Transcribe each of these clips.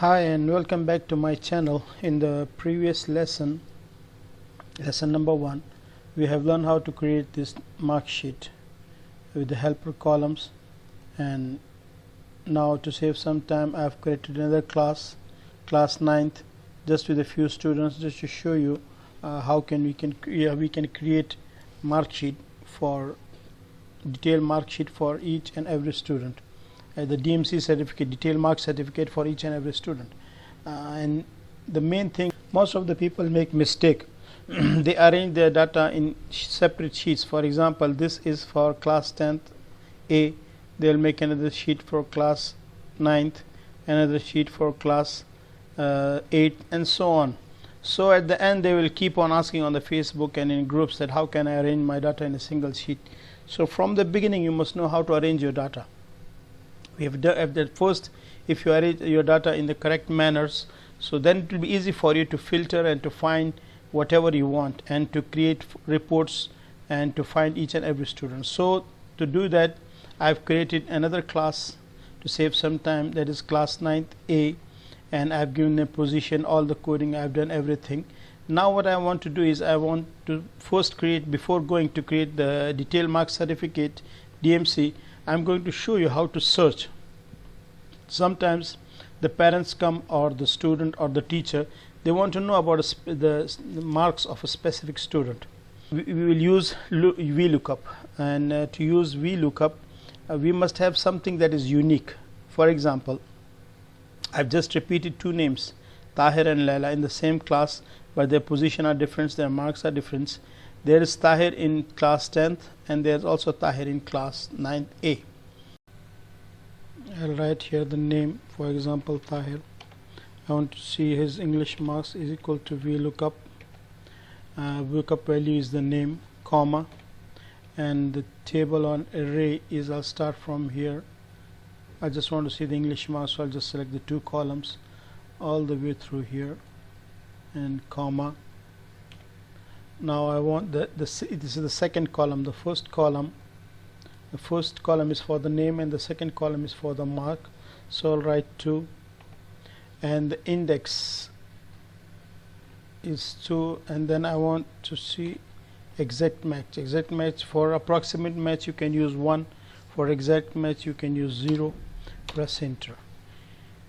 Hi and welcome back to my channel. In the previous lesson number 1, we have learned how to create this mark sheet with the helper columns, and now to save some time I have created another class 9th, just with a few students, just to show you how we can create mark sheet for detailed mark sheet for each and every student. The DMC certificate, detailed mark certificate for each and every student. And the main thing, most of the people make mistake. They arrange their data in separate sheets. For example, this is for class 10th A. They'll make another sheet for class 9th, another sheet for class 8th, and so on. So at the end they will keep on asking on the Facebook and in groups that how can I arrange my data in a single sheet. So from the beginning you must know how to arrange your data. We have done that first. If you arrange your data in the correct manners, so then it will be easy for you to filter and to find whatever you want and to create reports and to find each and every student. So to do that, I've created another class to save some time, that is class 9th A, and I've given a position, all the coding, I've done everything. Now what I want to do is I want to first create, before going to create the detailed mark certificate DMC, I'm going to show you how to search. Sometimes the parents come, or the student or the teacher, they want to know about the marks of a specific student. We will use VLOOKUP, and to use VLOOKUP we must have something that is unique. For example, I've just repeated two names, Tahir and Laila, in the same class, but their position are different, their marks are different. There is Tahir in class 10th and there is also Tahir in class 9th A. I'll write here the name, for example Tahir. I want to see his English marks is equal to VLOOKUP. VLOOKUP value is the name, comma, and the table on array is, I'll start from here. I just want to see the English marks, so I'll just select the two columns all the way through here and comma. Now I want this is the second column. The first column is for the name and the second column is for the mark, so I'll write 2, and the index is 2, and then I want to see exact match. For approximate match you can use 1, for exact match you can use 0. Press enter.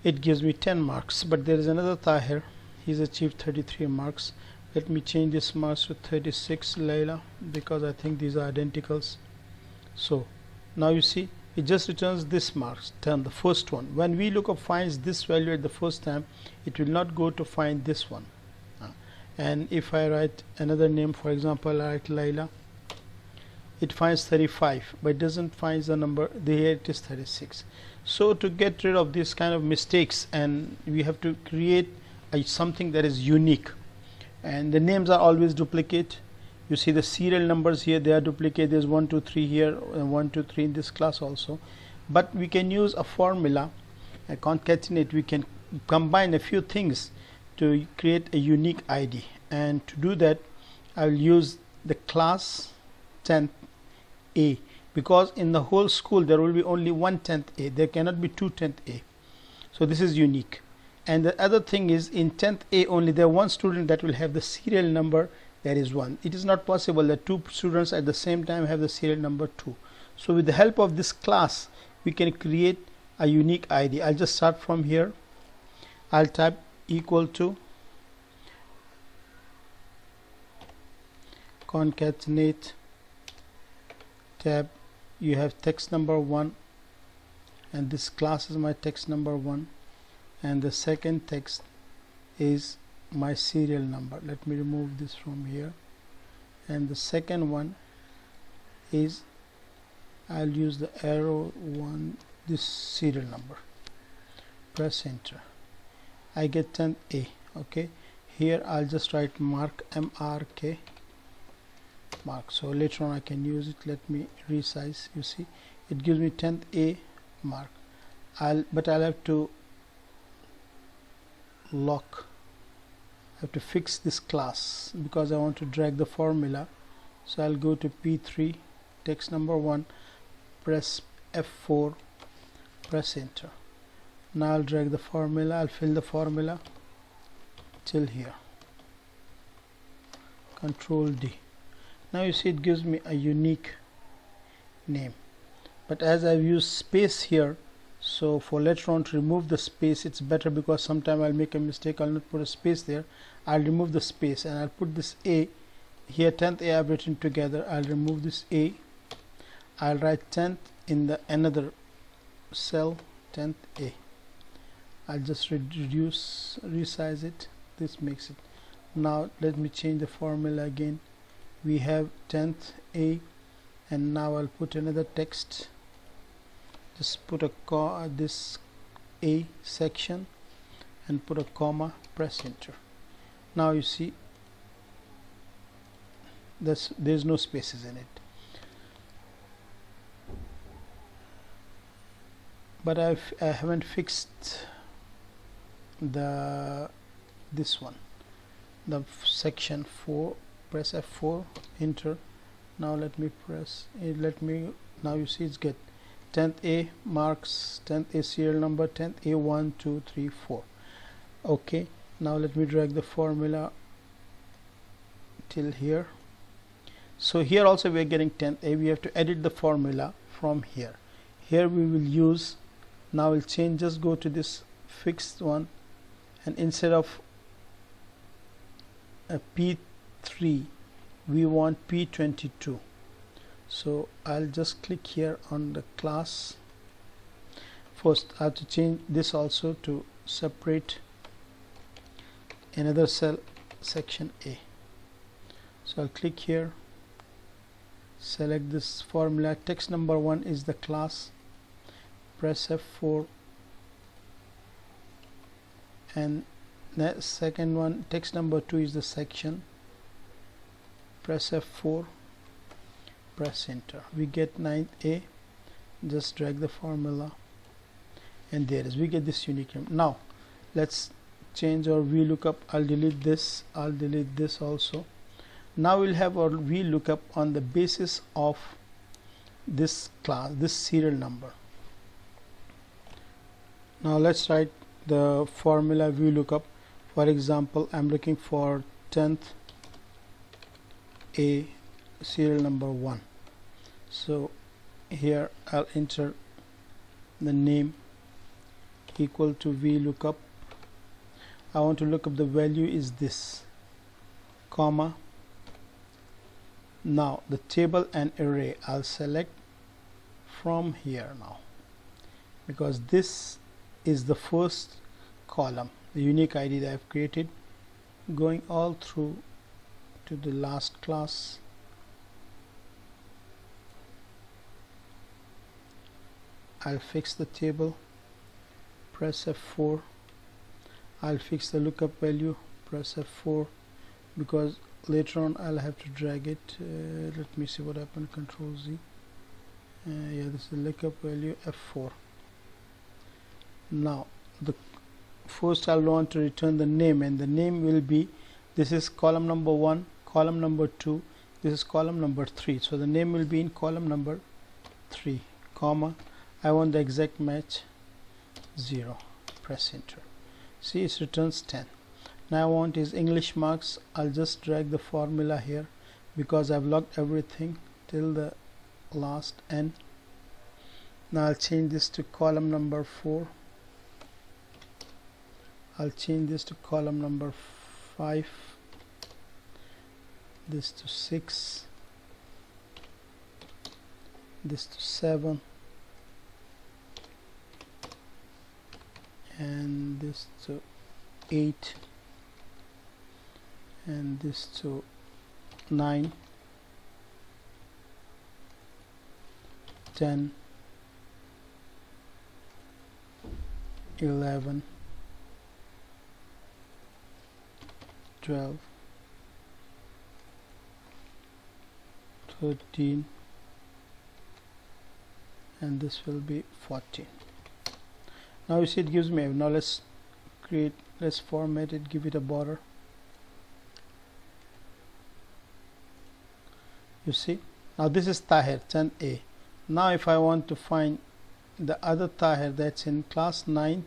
It gives me 10 marks, but there is another Tahir, he's achieved 33 marks. Let me change this marks to 36, Layla, because I think these are identicals. So now you see it just returns this marks, 10, the first one. When VLOOKUP finds this value at the first time, it will not go to find this one. And if I write another name, for example I write Layla, it finds 35, but it doesn't find the number. Here it is 36. So to get rid of this kind of mistakes, and we have to create something that is unique. And the names are always duplicate. You see the serial numbers here, they are duplicate. There's 1 2 3 here and 1 2 3 in this class also. But we can use a formula, a concatenate. We can combine a few things to create a unique ID. And to do that, I'll use the class 10th A, because in the whole school there will be only one 10th A. There cannot be two 10th A. So this is unique. And the other thing is, in 10th A only there one student that will have the serial number, that is 1. It is not possible that two students at the same time have the serial number 2. So with the help of this class we can create a unique ID. I'll just start from here. I'll type equal to concatenate tab. You have text number 1, and this class is my text number 1, and the second text is my serial number. Let me remove this from here, and the second one is, I'll use the arrow 1, this serial number. Press enter. I get 10th A. Okay, here I'll just write mark, MRK, mark, so later on I can use it. Let me resize. You see it gives me 10th A mark. But I'll have to lock, I have to fix this class because I want to drag the formula. So I'll go to P3, text number 1, press F4, press enter. Now I'll drag the formula, I'll fill the formula till here, Control D. Now you see it gives me a unique name, but as I've used space here, so for later on to remove the space it's better, because sometime I'll make a mistake, I'll not put a space there. I'll remove the space and I'll put this A here, 10th A I've written together. I'll remove this A, I'll write 10th in the another cell, 10th A. I'll just resize it, this makes it. Now let me change the formula again. We have 10th A, and now I'll put another text, just put a this A section and put a comma, press enter. Now you see there's no spaces in it, but I haven't fixed this one, the section 4. Press F4, enter. Now let me press it, now you see it's get 10th A marks 10th A serial number, 10th A 1 2 3 4. Okay, now let me drag the formula till here. So here also we are getting 10th A. We have to edit the formula from here. Here we will use, now we'll change, just go to this fixed one, and instead of a P3 we want P22. So I'll just click here on the class. First I have to change this also to separate another cell, section A. So I'll click here, select this formula, text number 1 is the class, press F4, and the second one, text number 2 is the section, press F4, press enter. We get 9th A, just drag the formula, and there is, we get this unique name. Now let's change our VLOOKUP. I'll delete this, I'll delete this also. Now we'll have our VLOOKUP on the basis of this class, this serial number. Now let's write the formula VLOOKUP. For example, I'm looking for 10th A serial number 1. So here I'll enter the name equal to VLOOKUP. I want to look up the value is this, comma. Now the table and array I'll select from here now, because this is the first column, the unique ID that I've created, going all through to the last class. I'll fix the table, press F4. I'll fix the lookup value, press F4, because later on I'll have to drag it. Let me see what happened, Control Z. Yeah, this is the lookup value, F4. Now the first I'll want to return the name, and the name will be, this is column number 1, column number 2, this is column number 3, so the name will be in column number 3, comma. I want the exact match 0, press enter. See, it returns 10. Now I want is English marks. I'll just drag the formula here, because I've logged everything till the last N. Now I'll change this to column number 4. I'll change this to column number 5, this to 6, this to 7, and this to 8, and this to 9, 10, 11, 12, 13, and this will be 14. Now you see it gives me, now let's format it, give it a border. You see, now this is Tahir 10A. Now if I want to find the other Tahir that's in class 9th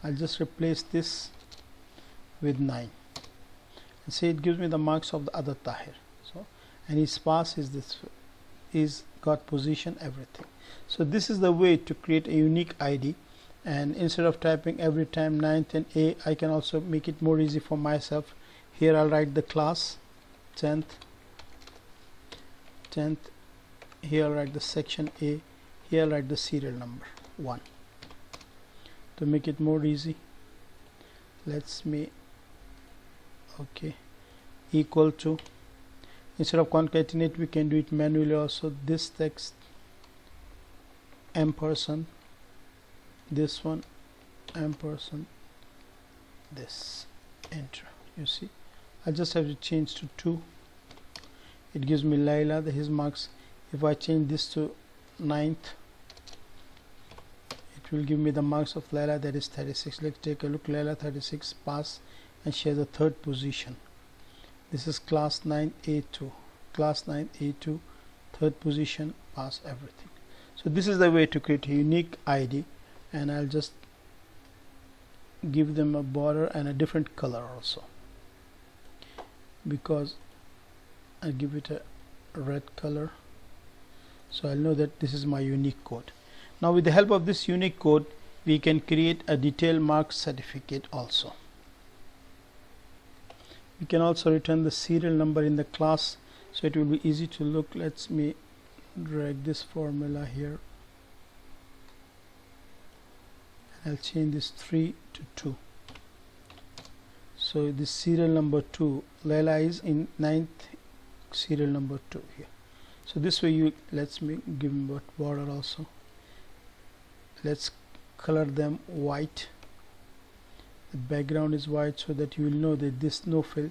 I'll just replace this with 9 and see it gives me the marks of the other Tahir. So, and his pass is this, is got position, everything. So this is the way to create a unique ID, and instead of typing every time 9th and A, I can also make it more easy for myself. Here I'll write the class 10th, here I'll write the section A, here I'll write the serial number 1. To make it more easy, let's me equal to, instead of concatenate we can do it manually also, this text ampersand, this one ampersand, this, enter. You see, I just have to change to 2. It gives me Laila, his marks. If I change this to 9th, it will give me the marks of Laila, that is 36. Let's take a look. Laila 36 pass, and she has the 3rd position. This is class 9A2, class 9A2, 3rd position, pass, everything. So this is the way to create a unique ID, and I'll just give them a border and a different color also, because I give it a red color, so I'll know that this is my unique code. Now with the help of this unique code, we can create a detail mark certificate also. We can also return the serial number in the class, so it will be easy to look. Let's me drag this formula here, and I'll change this 3 to 2. So this serial number 2, Laila is in 9th, serial number 2 here. So this way you, let's me give them a border also. Let's color them white. The background is white, so that you will know that this no fill,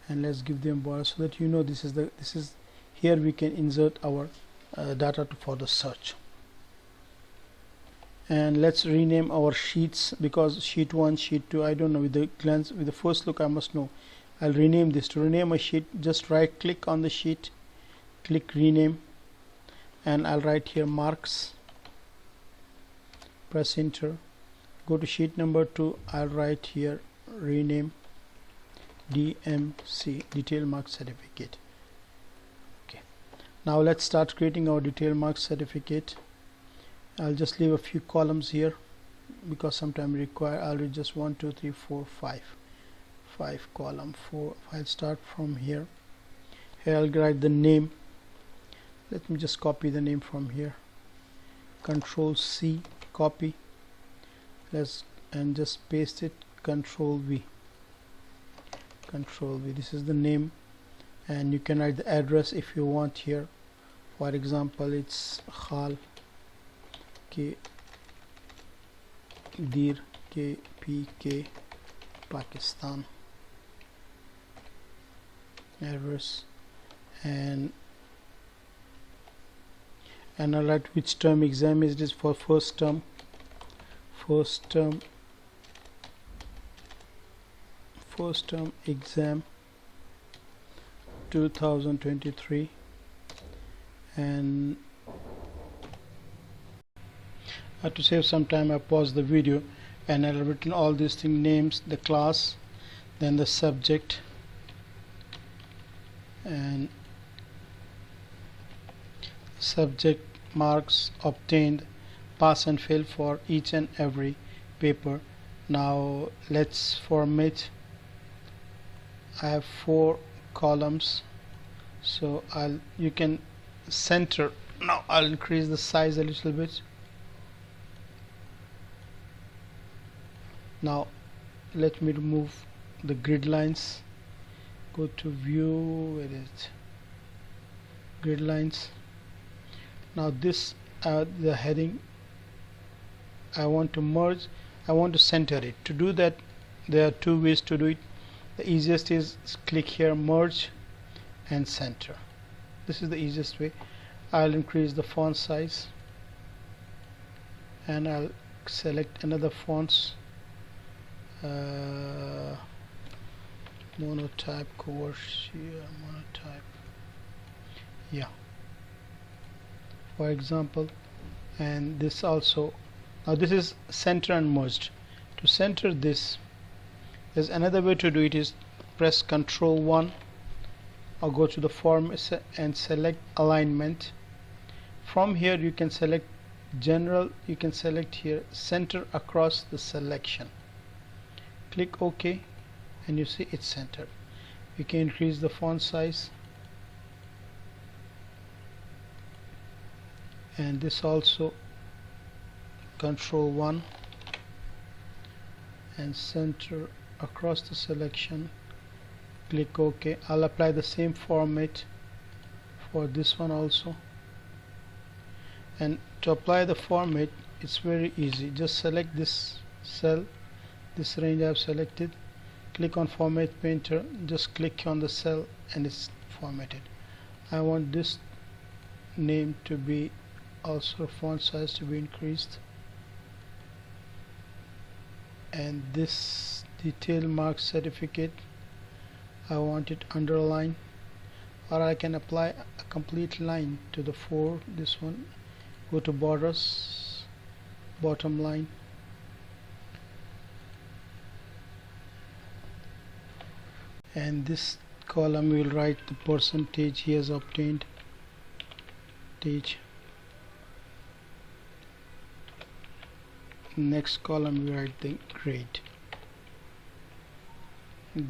and let's give them border so that you know this is here we can insert our data for the search. And let's rename our sheets, because sheet 1, sheet 2, I don't know, with the glance, with the first look I must know. I'll rename this. To rename a sheet, just right click on the sheet, click rename, and I'll write here marks, press enter, go to sheet number 2, I'll write here rename DMC, detail mark certificate. Okay, now let's start creating our detail mark certificate. I'll just leave a few columns here because sometimes require, I'll read just 1 2 3 4 5 column 4. I'll start from here. Here I'll write the name. Let me just copy the name from here, Control C, copy, and just paste it, Control V, this is the name, and you can write the address if you want here. For example, it's Khal K Dir KPK Pakistan, address, and I'll write which term exam is this for. First term exam 2023, and to save some time I pause the video, and I've written all these things, names, the class, then the subject, and subject marks obtained, pass and fail for each and every paper. Now let's format. I have 4 columns, so you can center. Now I'll increase the size a little bit. Now let me remove the grid lines, go to view, where is it, grid lines. Now this the heading, I want to merge, I want to center it. To do that, there are 2 ways to do it. The easiest is click here, merge and center. This is the easiest way. I'll increase the font size, and I'll select another fonts, monotype, Coversia, monotype, yeah, for example, and this also. Now this is center and merged. To To center this, there's another way to do it, is press Ctrl 1 or go to the form and select alignment. From here you can select general, you can select here center across the selection. Click OK and you see it's centered. You can increase the font size, and this also Ctrl 1 and center across the selection. Click OK. I'll apply the same format for this one also. And to apply the format, it's very easy. Just select this cell, this range I've selected, click on Format Painter, just click on the cell and it's formatted. I want this name to be also font size to be increased, and this detail mark certificate I want it underlined, or I can apply a complete line to the fore. This one, go to borders, bottom line, and this column will write the percentage he has obtained. Next column we write the grade.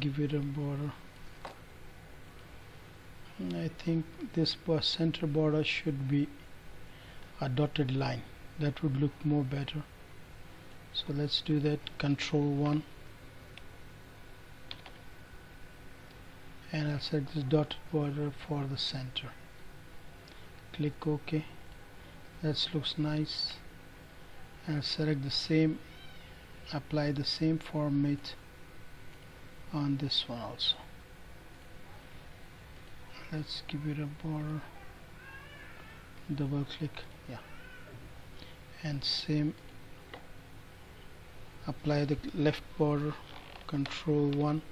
Give it a border. I think this center border should be a dotted line. That would look more better. So let's do that. Ctrl 1 and I'll set this dotted border for the center. Click OK. That looks nice. And select the same, apply the same format on this one also. Let's give it a border, double click, yeah, and same, apply the left border, Ctrl 1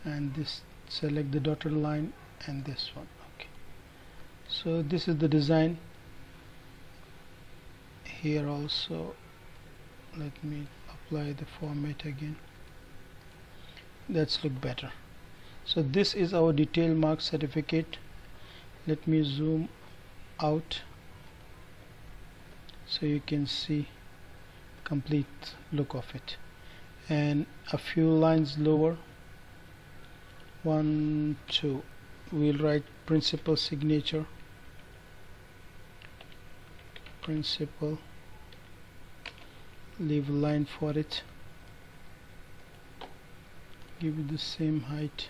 and this, select the dotted line and this one. Okay, so this is the design. Here also let me apply the format again. That's look better. So this is our detail mark certificate. Let me zoom out so you can see complete look of it, and a few lines lower, 1, 2, we'll write principal signature, principal, leave a line for it, give it the same height,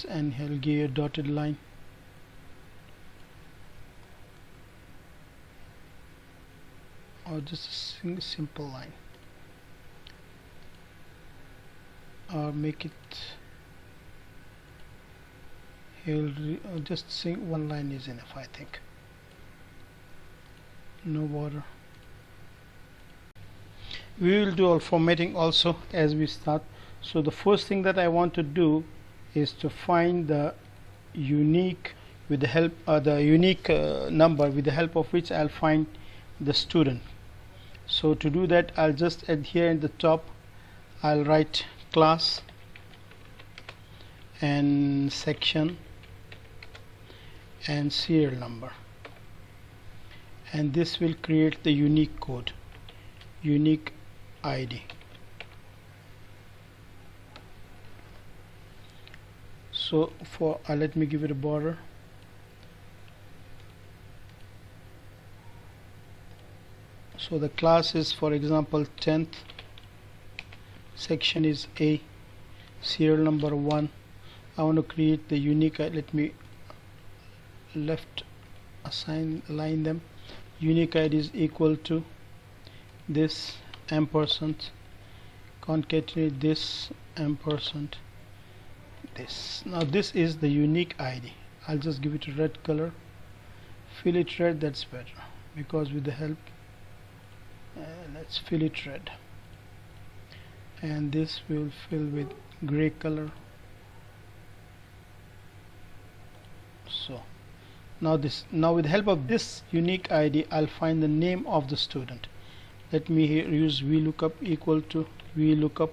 and he'll give you a dotted line, or just a simple line, or make it, he'll just one line is enough, I think. No border. We will do our formatting also as we start. So the first thing that I want to do is to find the unique with the help the unique number with the help of which I'll find the student. So to do that, I'll just add here in the top, I'll write class and section and serial number, and this will create the unique code, unique ID. So for let me give it a border. So the class is, for example, 10th, section is A, serial number 1. I want to create the unique, let me left align them. Unique ID is equal to this ampersand, concatenate this ampersand this. Now this is the unique ID. I'll just give it a red color, fill it red, that's better, because with the help let's fill it red, and this we will fill with gray color. So now with the help of this unique ID, I'll find the name of the student. Let me here use VLOOKUP equal to VLOOKUP.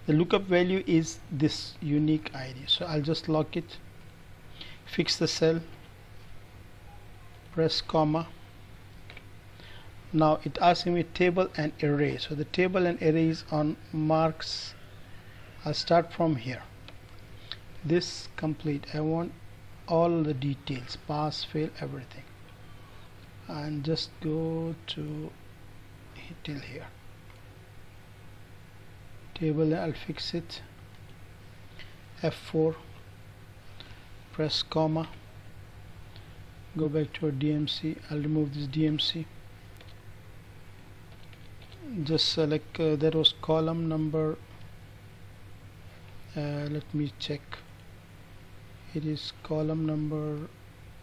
The lookup value is this unique ID, so I'll just lock it, fix the cell, press comma. Now it asks me table and array, so the table and array is on marks. I'll start from here. This complete, I want all the details, pass, fail, everything, and just go to till here. Table, I'll fix it, F4, press comma, go back to our DMC. I'll remove this DMC, just select that was column number, let me check, it is column number,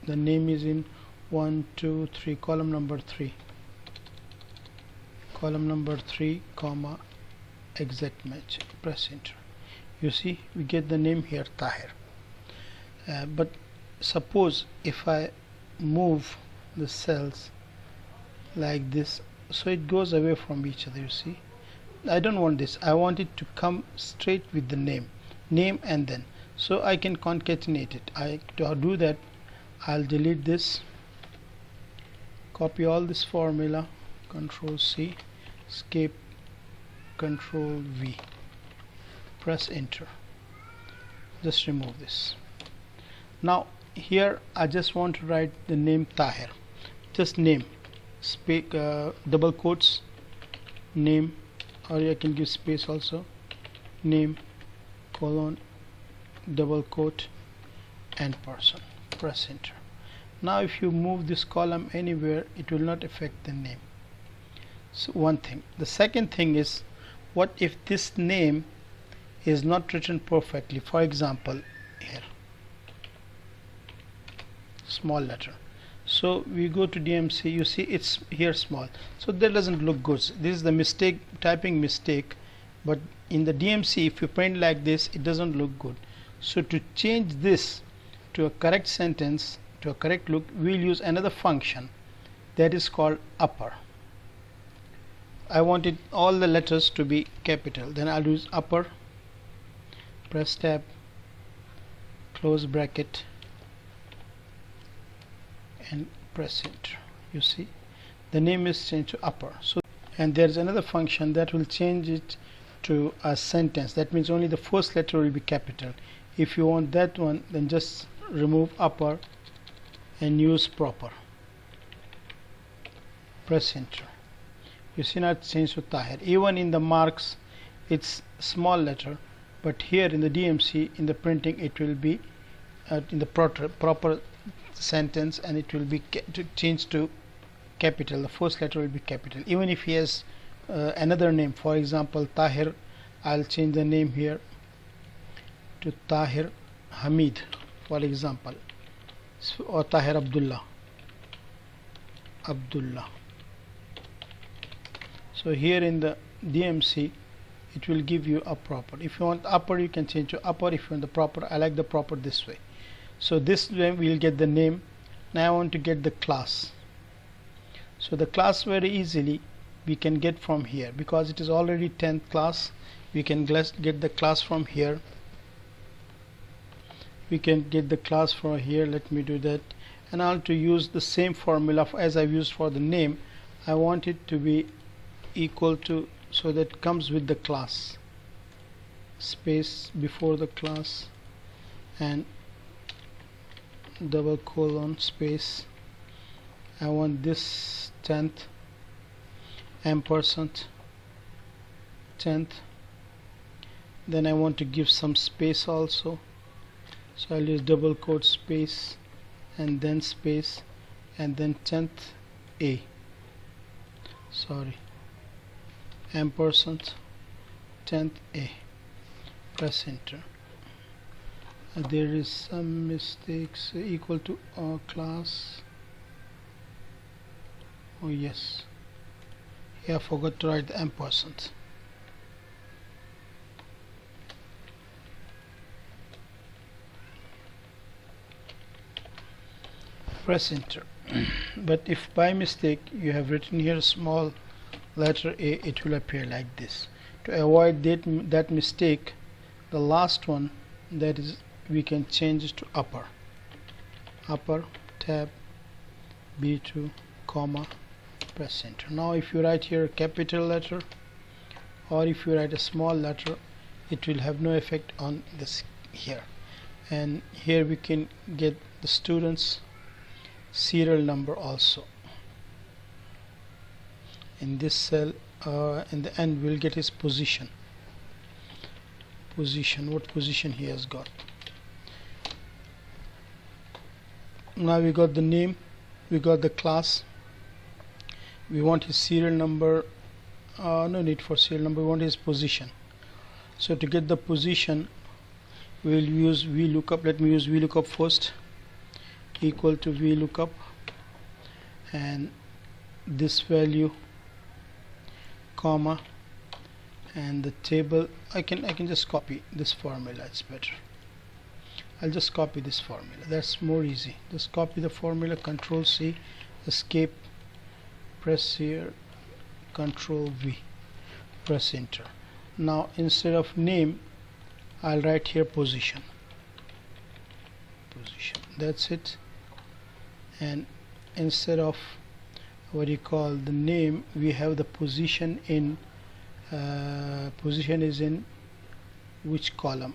the name is in 1 2 3, column number 3, column number 3 comma exact match, press enter. You see we get the name here, Tahir. But suppose if I move the cells like this, so it goes away from each other, you see. I don't want this, I want it to come straight with the name and then, so I can concatenate it. To do that, I'll delete this, copy all this formula, Control C, escape, Control V, press enter, just remove this. Now here I just want to write the name Tahir, just name, double quotes, name, or I can give space also, name, colon, double quote, and person, press enter. Now if you move this column anywhere, it will not affect the name. So one thing. The second thing is, what if this name is not written perfectly? For example, here, small letter. So we go to DMC, you see it's here small, so that doesn't look good. This is the mistake, typing mistake, but in the DMC if you print like this, it doesn't look good. So to change this to a correct sentence, to a correct look, we'll use another function that is called upper. I wanted all the letters to be capital, then I'll use upper, press tab, close bracket, and press enter. You see the name is changed to upper. So, and there's another function that will change it to a sentence. That means only the first letter will be capital. If you want that one, then just remove upper and use proper, press enter. You see now it's changed to Tahir. Even in the marks it's small letter, but here in the DMC, in the printing, it will be in the proper sentence, and it will be changed to capital. The first letter will be capital. Even if he has another name, for example Tahir, I'll change the name here to Tahir Hamid, for example, or Tahir Abdullah. So here in the DMC it will give you a proper. If you want upper, you can change to upper. If you want the proper, I like the proper this way. So this way we will get the name. Now I want to get the class. So the class very easily we can get from here, because it is already 10th class. We can get the class from here. We can get the class from here. Let me do that. And I'll to use the same formula as I've used for the name. I want it to be equal to, so that comes with the class, space before the class, and double colon space. I want this 10th, ampersand 10th. Then I want to give some space also, so I'll use double quote space and then space, and then 10th A, sorry, ampersand 10th A, press enter. There is some mistakes. Equal to class, oh yes, here I forgot to write the ampersand. Press enter. But if by mistake you have written here small letter A, it will appear like this. To avoid that mistake, the last one, that is, we can change it to upper tab B2 comma, press enter. Now if you write here a capital letter or if you write a small letter, it will have no effect on this here. And here we can get the students serial number also. In this cell, in the end, we'll get his position. What position he has got. Now we got the name, we got the class, we want his serial number. No need for serial number, we want his position. So to get the position, we will use VLOOKUP. Let me use VLOOKUP first. Equal to VLOOKUP, and this value comma, and the table. I can just copy this formula. It's better. I'll just copy this formula. That's more easy. Just copy the formula. Control C, escape, press here, Control V, press enter. Now instead of name, I'll write here position. That's it. And instead of what you call the name, we have the position in position is in which column.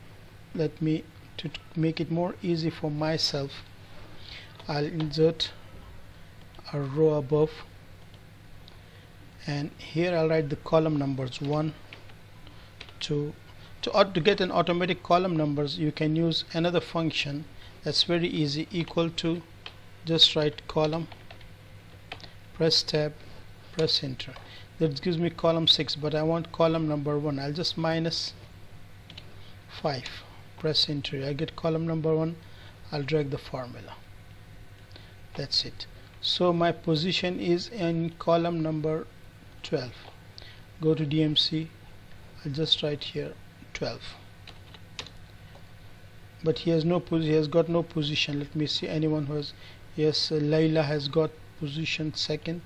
Let me, to make it more easy for myself, I'll insert a row above, and here I'll write the column numbers 1, 2. To get an automatic column numbers, you can use another function that's very easy. Equal to, just write column, press tab, press enter. That gives me column 6, but I want column number 1. I'll just minus 5, press enter. I get column number 1. I'll drag the formula. That's it. So my position is in column number 12. Go to DMC. I'll just write here 12. But he has no he has got no position. Let me see anyone who has. Yes, Layla has got position 2nd,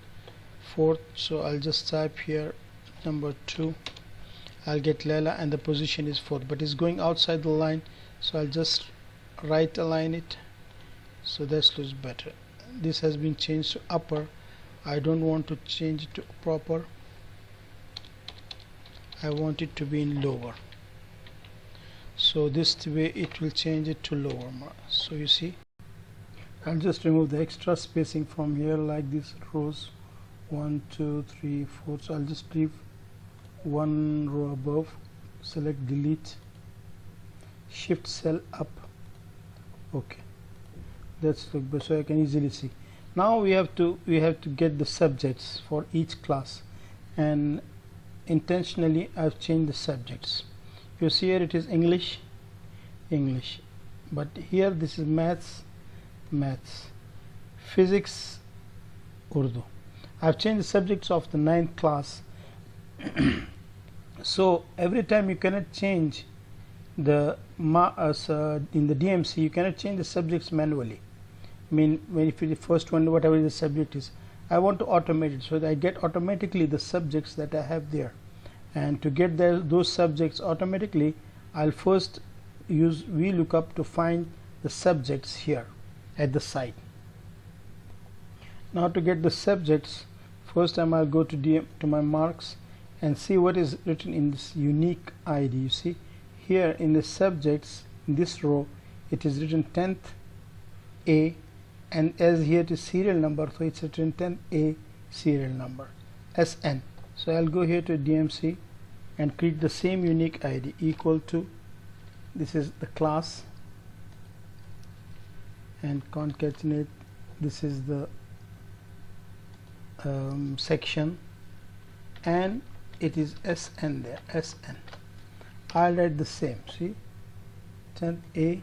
4th. So I'll just type here number 2. I'll get Layla, and the position is 4th, but it's going outside the line, so I'll just right align it so that looks better. This has been changed to upper. I don't want to change it to proper. I want it to be in lower. So this way it will change it to lower. So you see, I'll just remove the extra spacing from here, like this rows 1, 2, 3, 4. So I'll just leave one row above, select delete, shift cell up. Okay, that's look better, so I can easily see. Now we have to get the subjects for each class, and intentionally I've changed the subjects. You see here it is English, but here this is maths, physics, Urdu. I've changed the subjects of the 9th class. So every time you cannot change the in the DMC, you cannot change the subjects manually. I mean, if the first one, whatever the subject is, I want to automate it so that I get automatically the subjects that I have there. And to get those subjects automatically, I'll first use VLOOKUP to find the subjects here at the side. Now to get the subjects, first time I'll go to my marks and see what is written in this unique ID. You see here in the subjects, in this row, it is written 10th A, and as here it is serial number, so it's written 10th A serial number SN. So I'll go here to DMC and create the same unique ID, equal to, this is the class, and concatenate, this is the section, and it is SN there, SN. I'll write the same, see, 10th A,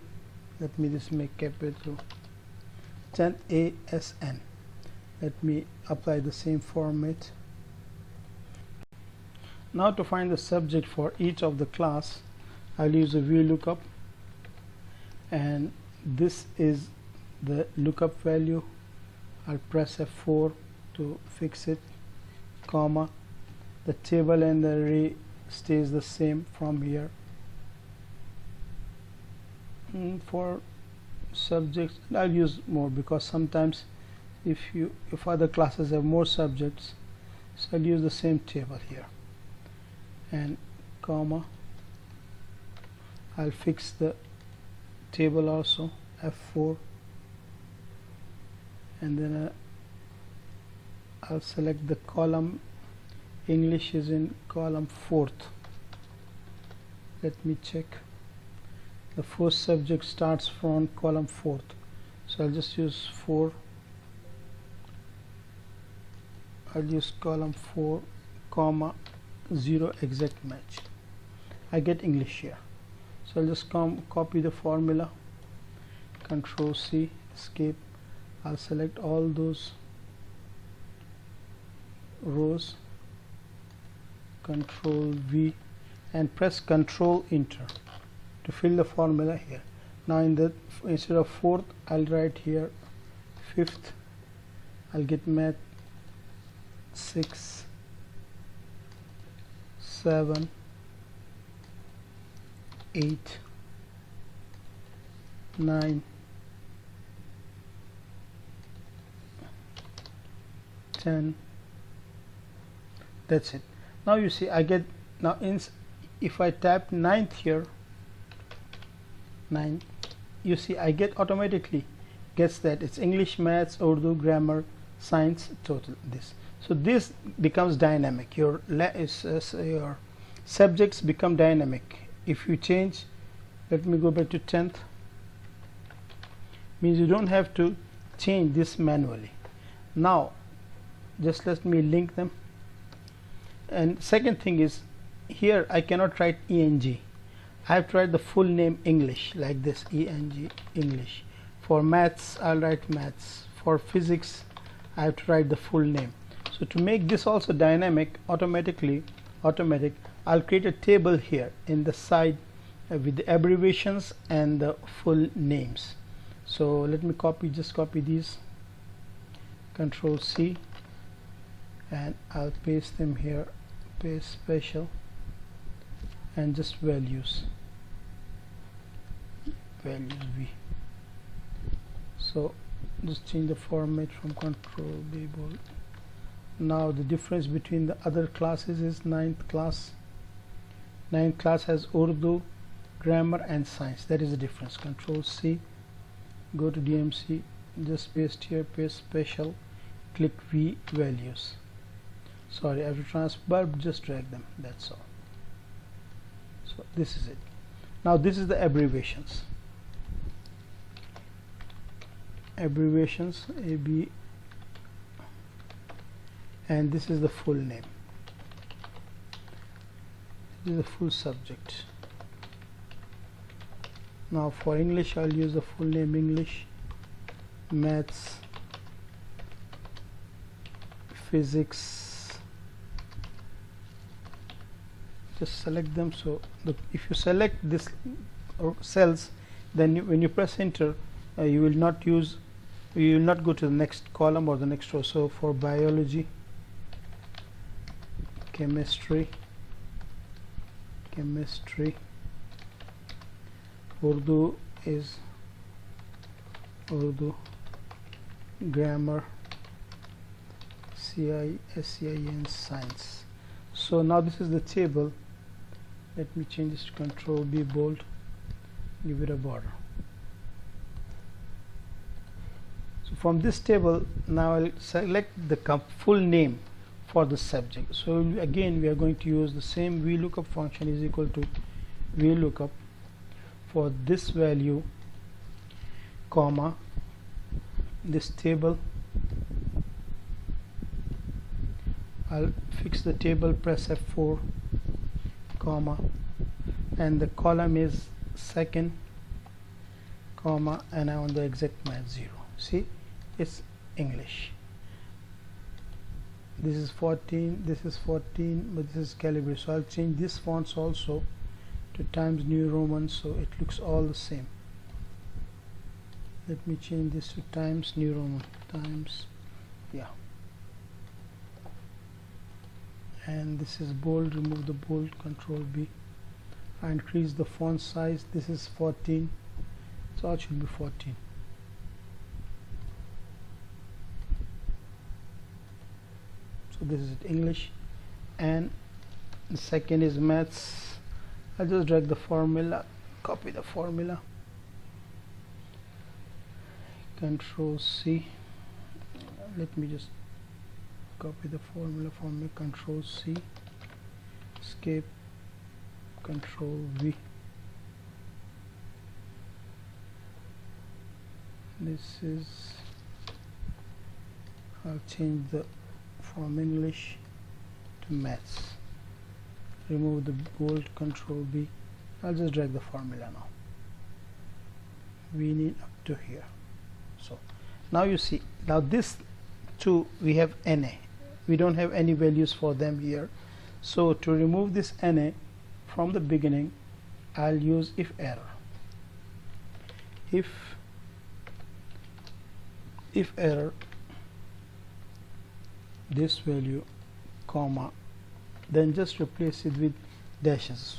let me just make capital, 10th A SN. Let me apply the same format. Now to find the subject for each of the class, I'll use a VLOOKUP, and this is the lookup value. I'll press F4 to fix it, comma, the table and the array stays the same from here. For subjects I'll use more, because sometimes if other classes have more subjects, so I'll use the same table here, and comma, I'll fix the table also, F4, and then I'll select the column. English is in column 4th. Let me check. The first subject starts from column 4th, so I'll just use 4. I'll use column 4, comma 0 exact match. I get English here, so I'll just copy the formula, Control C, escape. I'll select all those rows, Control V, and press Control Enter to fill the formula here. Now instead of 4th, I'll write here 5th. I'll get math 6, 7, 8, 9, 10. That's it. Now you see I get, now if I tap 9th here, 9, you see I get automatically gets that it's English, Maths, Urdu, Grammar, Science, total this. So this becomes dynamic. Your subjects become dynamic. If you change, let me go back to 10th, means you don't have to change this manually. Now just let me link them. And second thing is, here I cannot write ENG. I have to write the full name English, like this, ENG, English. For Maths, I'll write Maths. For Physics, I have to write the full name. So to make this also dynamic, automatic, I'll create a table here in the side with the abbreviations and the full names. So let me just copy these, Control C, and I'll paste them here, paste special, and just values V. So just change the format from Control B bold. Now the difference between the other classes is 9th class. 9th class has Urdu, Grammar, and Science. That is the difference. Control C, go to DMC, just paste here, paste special, click V, values. Sorry, I have to transfer, just drag them, that's all. So this is it. Now this is the abbreviations. AB, and this is the full name. This is the full subject. Now for English, I'll use the full name English, Maths, Physics. Just select them. So if you select this cells, then when you press enter, you will not go to the next column or the next row. So for biology, chemistry, Urdu is Urdu, grammar, SCIN, science. So now this is the table. Let me change this to Control B bold, give it a border. So from this table, now I'll select the full name for the subject. So again we are going to use the same VLOOKUP function is equal to VLOOKUP for this value, comma, this table. I'll fix the table, press F4, comma, and the column is second, comma, and I want the exact match 0. See, it's English. This is 14, this is 14, but this is calibrated. So I'll change this fonts also to Times New Roman, so it looks all the same. Let me change this to Times New Roman, Times, yeah. and this is bold. Remove the bold, Control B. I increase the font size. This is 14, so it should be 14. So this is English, and the second is maths. I'll just drag the formula, copy the formula, Control C. Let me just copy the formula from me, Control C, escape, Control V. This is, I'll change the from English to maths. Remove the bold, Control B. I'll just drag the formula now. We need up to here. So now you see, now this two we have NA. We don't have any values for them here. So to remove this NA from the beginning, I'll use if error. If error, this value, comma, then just replace it with dashes.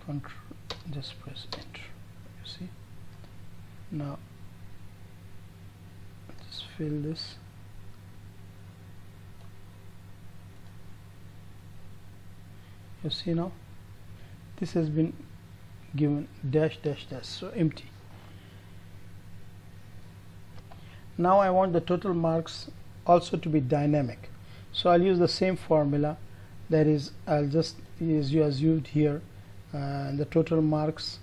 Control, just press enter. You see, now just fill this. You see, now this has been given dash dash dash, so empty. Now I want the total marks also to be dynamic, so I'll use the same formula, that is, I'll just use you as used here. The total marks,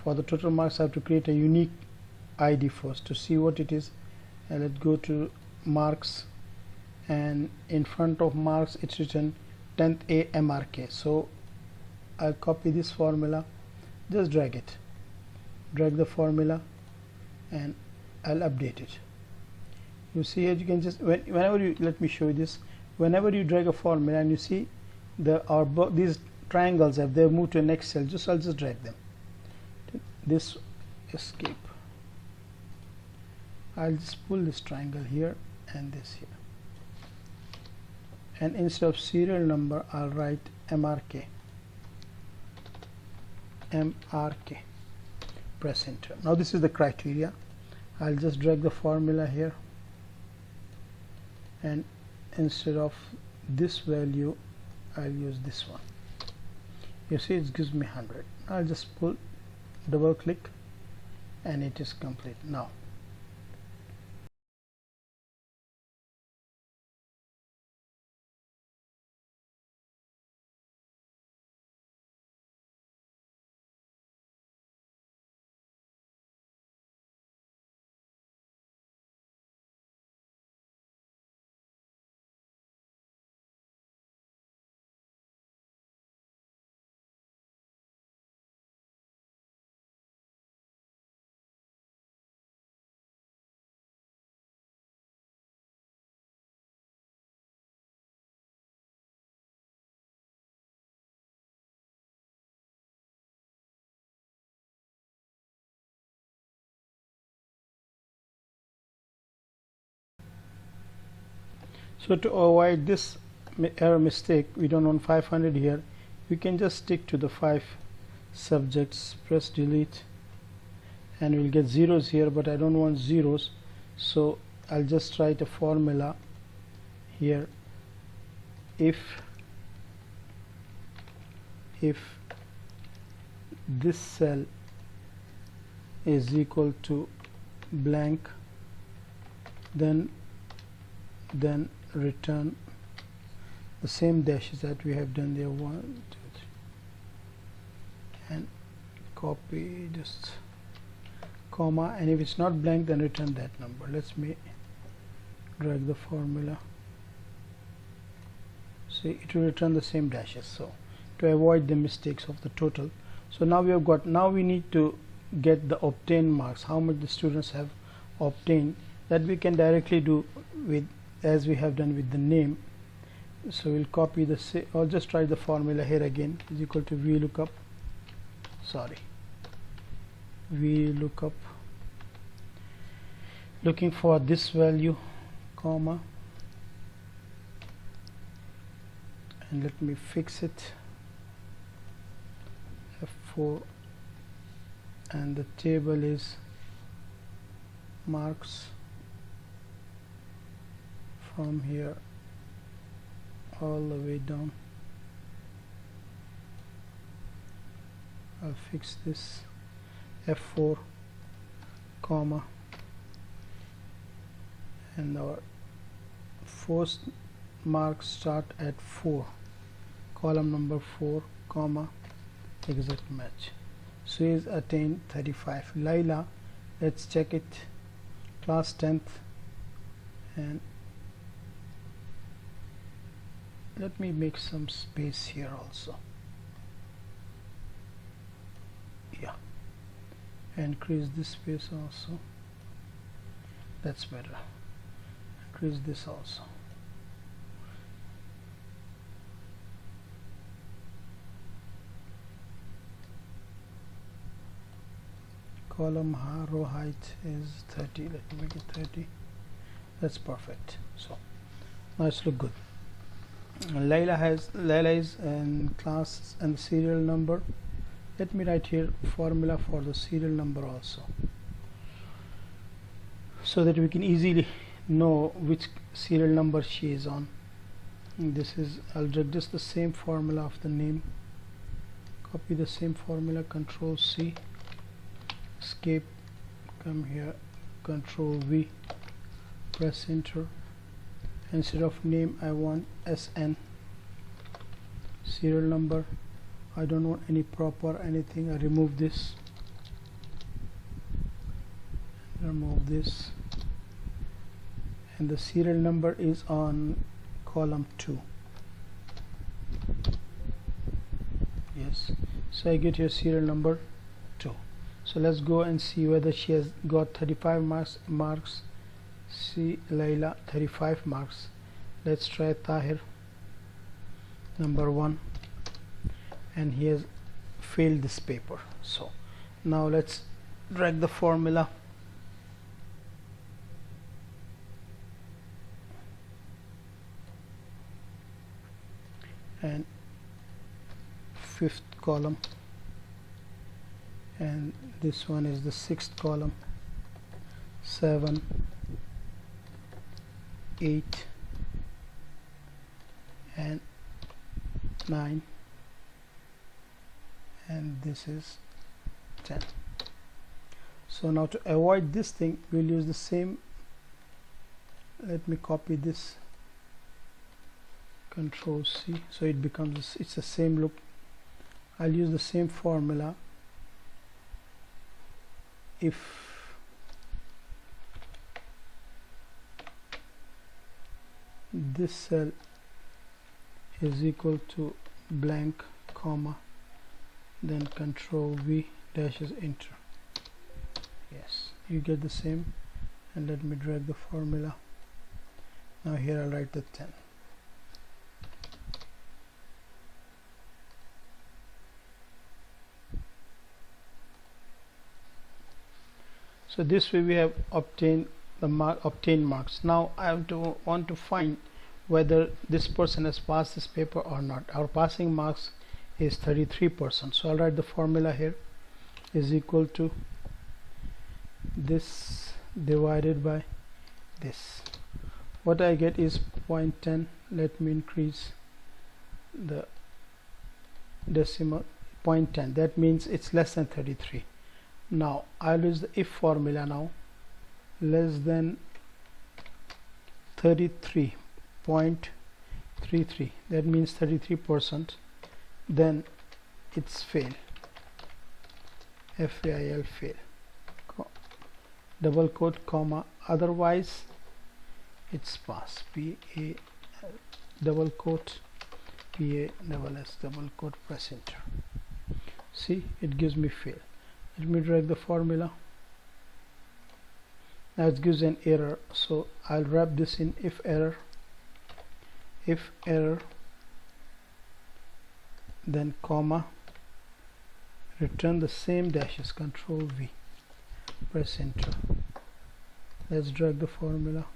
for the total marks I have to create a unique ID first to see what it is. And let's go to marks, and in front of marks it's written 10th A MRK. So I'll copy this formula, just drag it, drag the formula, and I'll update it. You see here, you can just whenever you, let me show you this, whenever you drag a formula and you see these triangles have they moved to an next cell, I'll just drag them. This, escape. I'll just pull this triangle here and this here, and instead of serial number I'll write MRK. Press enter. Now this is the criteria. I'll just drag the formula here, and instead of this value I'll use this one. You see, it gives me 100. I'll just double click, and it is complete. Now so to avoid this error mistake, we don't want 500 here. We can just stick to the 5 subjects, press delete, and we'll get zeros here, but I don't want zeros, so I'll just write a formula here. If this cell is equal to blank, then return the same dashes that we have done there, 1 2 3, and copy, just comma, and if it's not blank then return that number. Let's drag the formula. See, it will return the same dashes, so to avoid the mistakes of the total. So now we have got, now we need to get the obtained marks, how much the students have obtained. That we can directly do with, as we have done with the name. So we'll copy the, or just try the formula here again, is equal to VLOOKUP, sorry, VLOOKUP, looking for this value, comma, and let me fix it, F4, and the table is marks from here all the way down. I'll fix this, F4, comma, and our first marks start at 4, column number 4, comma, exact match. So is attained 35. Laila, let's check it, class 10th, and let me make some space here also. Yeah, increase this space also, that's better. Increase this also. Column row height is 30. Let me make it 30. That's perfect. So now it's look good. Layla is in class and serial number. Let me write here formula for the serial number also, so that we can easily know which serial number she is on. And this is, I'll drag just the same formula of the name, copy the same formula, Control C, escape, come here, Control V, press enter. Instead of name I want SN, serial number. I don't want any proper anything. I remove this, remove this, and the serial number is on column 2. Yes, so I get here serial number 2. So let's go and see whether she has got 35 marks. See Layla, 35 marks. Let's try Tahir, number 1, and he has failed this paper. So now let's drag the formula and 5th column, and this one is the 6th column, 7, 8 and 9, and this is 10. So now to avoid this thing, we'll use the same, let me copy this, Control C, so it becomes, it's the same look. I'll use the same formula. If this cell is equal to blank, comma, then Control V dashes enter. Yes, you get the same. And let me drag the formula. Now here I'll write the 10. So this way we have obtained the marks. Now I want to find whether this person has passed this paper or not. Our passing marks is 33%. So I'll write the formula here, is equal to this divided by this. What I get is 0.10. Let me increase the decimal, 0.10. That means it's less than 33. Now I'll use the if formula now, less than 33.33, that means 33%, then it's fail, fail, fail, double quote, comma, otherwise it's pass, PA double quote, PA double S double quote, press enter. See, it gives me fail. Let me drag the formula. Now it gives an error, so I'll wrap this in if error, then comma, return the same dashes, Control V. press enter. Let's drag the formula.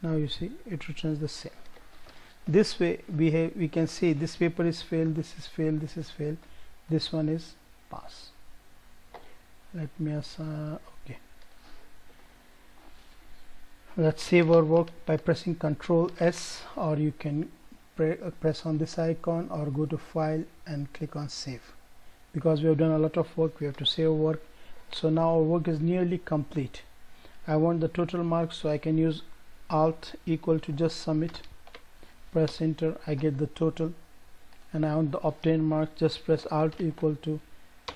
Now you see it returns the same. This way we can see this paper is failed, this is failed, this is failed, this one is pass. Let me okay. Let's save our work by pressing Ctrl S, or you can press on this icon or go to file and click on save. Because we have done a lot of work, we have to save work. So now our work is nearly complete. I want the total marks, so I can use Alt equal to just submit, press enter, I get the total. And I want the obtain mark, just press Alt equal to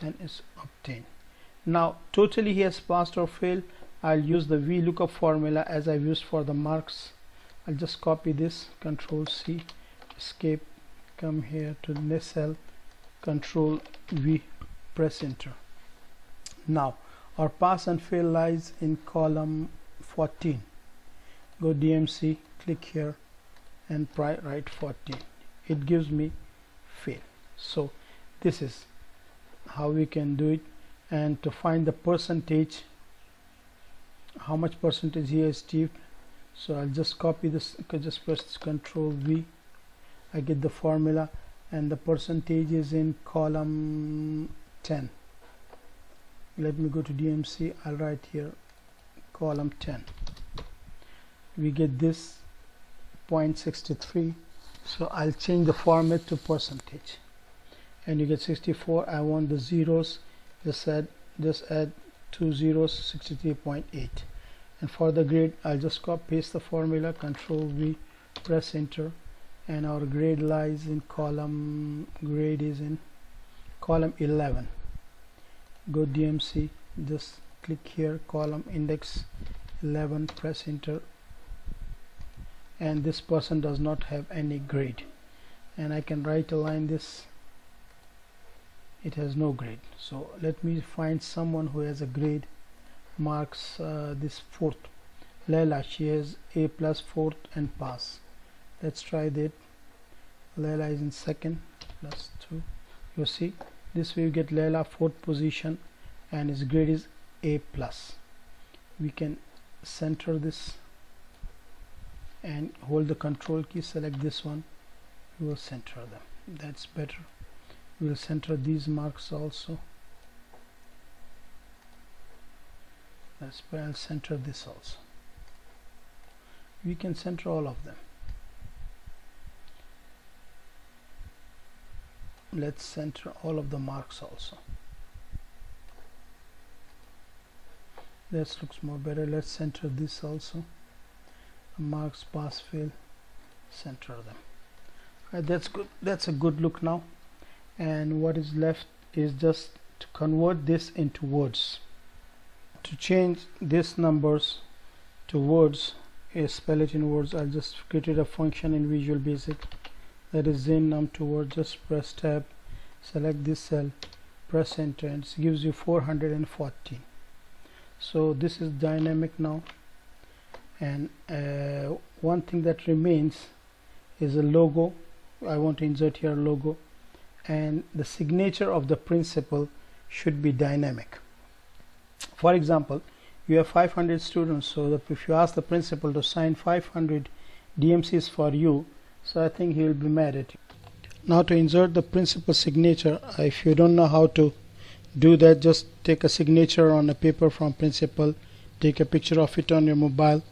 and it's obtained. Now totally he has passed or failed. I'll use the VLOOKUP formula as I've used for the marks. I'll just copy this, Ctrl C, escape, come here to the next cell, Ctrl V, press enter. Now our pass and fail lies in column 14. Go DMC, click here and write 14. It gives me fail. So this is how we can do it. And to find the percentage, how much percentage he has achieved, so I'll just copy this, just press Ctrl V, I get the formula, and the percentage is in column 10. Let me go to DMC, I'll write here column 10. We get this 0.63, so I'll change the format to percentage, and you get 64. I want the zeros, just add 2 zeros, 63.8. And for the grade, I'll just copy paste the formula, Ctrl V, press enter, and our grade lies in column, grade is in column 11. Go DMC, just click here, column index 11, press enter, and this person does not have any grade, and I can write a line, this it has no grade. So let me find someone who has a grade, marks this fourth, Leila, she has A plus fourth and pass. Let's try that. Leila is in second, plus 2. You see, this way you get Leila fourth position and his grade is A plus. We can center this and hold the Control key, select this one, we will center them. That's better. We will center these marks also. I'll center this also. We can center all of them. Let's center all of the marks also. This looks more better. Let's center this also. Marks, pass, fail, center them. Right, that's good. That's a good look now. And what is left is just to convert this into words. To change this numbers to words, spell it in words, I'll just create a function in Visual Basic that is num to word. Just press tab, select this cell, press enter, and it gives you 414. So this is dynamic now. And one thing that remains is a logo. I want to insert here logo, and the signature of the principal should be dynamic. For example, you have 500 students, so that if you ask the principal to sign 500 DMCs for you, so I think he will be mad at you. Now to insert the principal signature, if you don't know how to do that, just take a signature on a paper from principal, take a picture of it on your mobile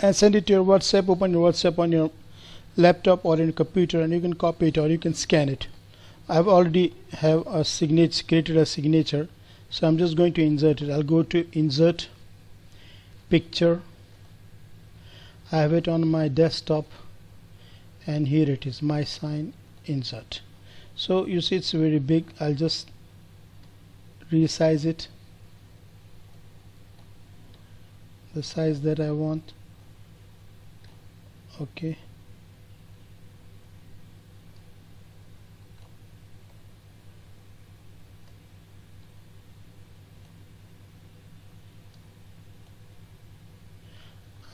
and send it to your WhatsApp. Open your WhatsApp on your laptop or in your computer, and you can copy it or you can scan it. I've already have a signature, created a signature, so I'm just going to insert it. I'll go to insert picture. I have it on my desktop, and here it is, my sign, insert. So you see it's very big. I'll just resize it the size that I want. Okay,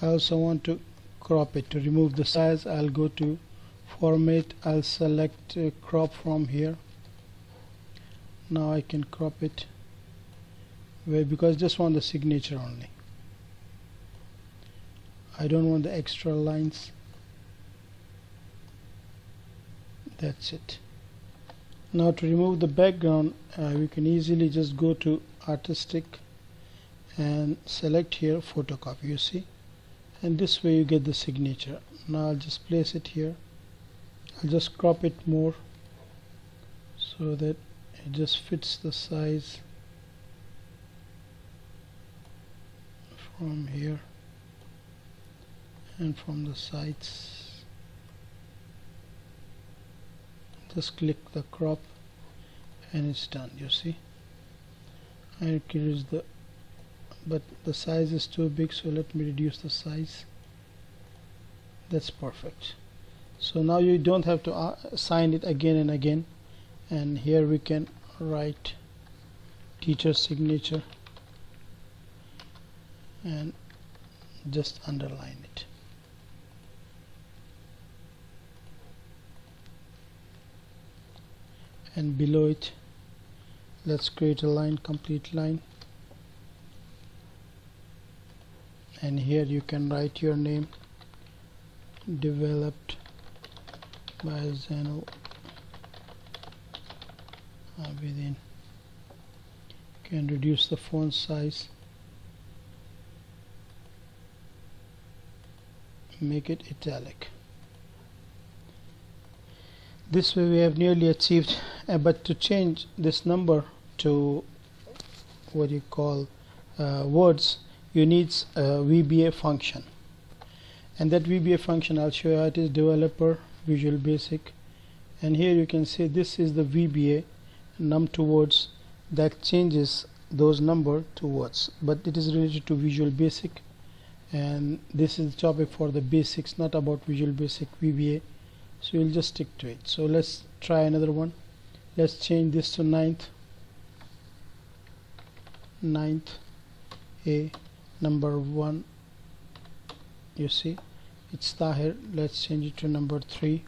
I also want to crop it. To remove the size, I'll go to format, I'll select crop from here. Now I can crop it because I just want the signature only. I don't want the extra lines. That's it. Now to remove the background, we can easily just go to artistic and select here photocopy, you see, and this way you get the signature. Now I'll just place it here. I'll just crop it more so that it just fits the size from here and from the sides. Just click the crop and it's done, you see. I increase but the size is too big, so let me reduce the size. That's perfect. So now you don't have to sign it again and again, and here we can write teacher signature and just underline it. And below it, let's create a line, complete line, and here you can write your name, developed by Zeno within. You can reduce the font size, make it italic. This way we have nearly achieved, but to change this number to what you call words, you need a VBA function, and that VBA function I'll show you how it is. Developer Visual Basic, and here you can see this is the VBA num to words that changes those number to words, but it is related to Visual Basic, and this is the topic for the basics, not about Visual Basic VBA, so we'll just stick to it. So let's try another one. Let's change this to ninth A, number 1, you see it's Tahir. Let's change it to number 3.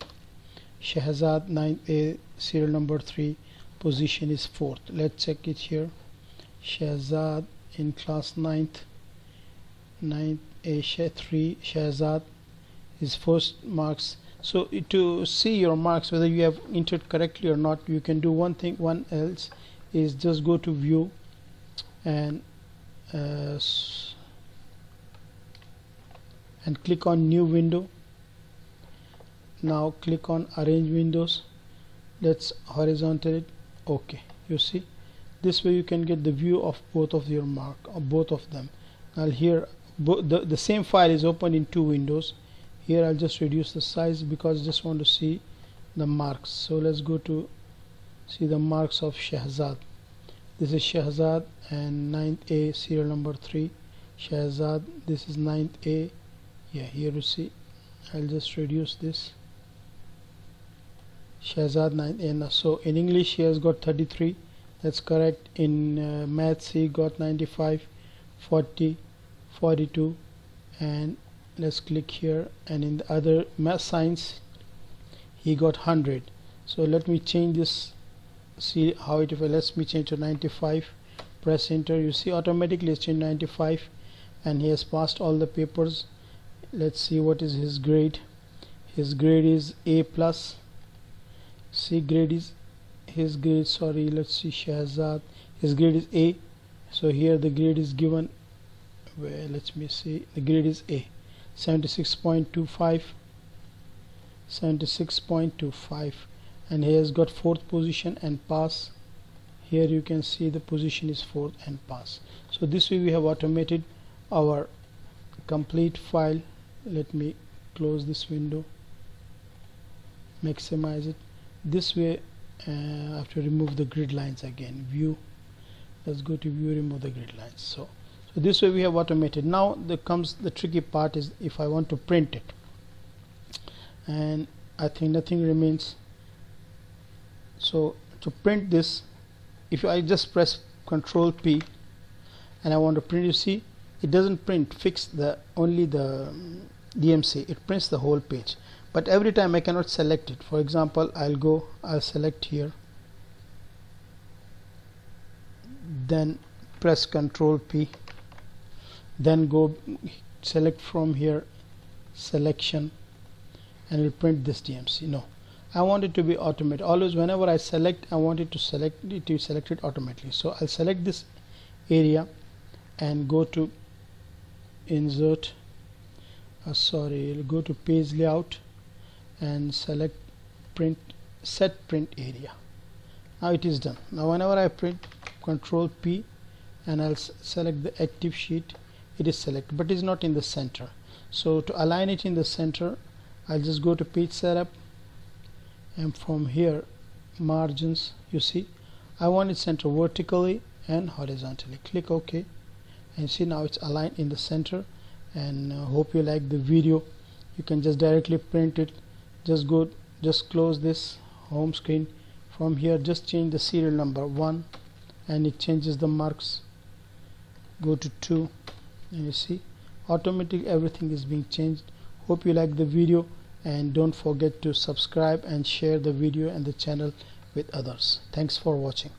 Shahzad 9th A, serial number 3, position is 4th. Let's check it here. Shahzad in class 9th A 3, Shahzad is first marks. So to see your marks whether you have entered correctly or not, you can do one else is just go to view and click on new window. Now click on arrange windows. Let's horizontal it. Okay, you see this way you can get the view of both of your mark, or both of them. Now here the same file is open in 2 windows. Here I'll just reduce the size because I just want to see the marks. So let's go to see the marks of Shahzad. This is Shahzad and 9th A, serial number 3. Shahzad, this is 9th A. Yeah, here you see. I'll just reduce this. Shahzad 9th A. Now, so in English he has got 33. That's correct. In maths he got 95, 40, 42, and let's click here, and in the other math science he got 100. So let me change this, see how it lets me change to 95. Press enter, you see automatically it's changed 95, and he has passed all the papers. Let's see what is his grade. His grade is A plus. See, grade is his grade, sorry, let's see Shahzad, his grade is A. So here the grade is given, well, let me see, the grade is A, 76.25, 76.25, and he has got 4th position and pass. Here you can see the position is 4th and pass. So this way we have automated our complete file. Let me close this window, maximize it. This way I have to remove the grid lines again. View, let's go to view, remove the grid lines. So this way we have automated. Now there comes the tricky part, is if I want to print it, and I think nothing remains. So to print this, if I just press Ctrl P and I want to print, you see it doesn't print fix only the DMC, it prints the whole page, but every time I cannot select it. For example, I'll select here, then press Ctrl P, then go select from here selection, and we'll print this DMC. No, I want it to be automated. Always whenever I select, I want it to select it automatically. So I'll select this area and go to insert go to page layout and select print, set print area. Now it is done. Now whenever I print, Control P, and I'll select the active sheet, it is selected, but it is not in the center. So to align it in the center, I'll just go to page setup, and from here margins, you see I want it center vertically and horizontally. Click OK, and see now it's aligned in the center. And hope you like the video. You can just directly print it. Just close this home screen. From here just change the serial number 1, and it changes the marks. Go to 2, and you see automatically everything is being changed. Hope you like the video, and don't forget to subscribe and share the video and the channel with others. Thanks for watching.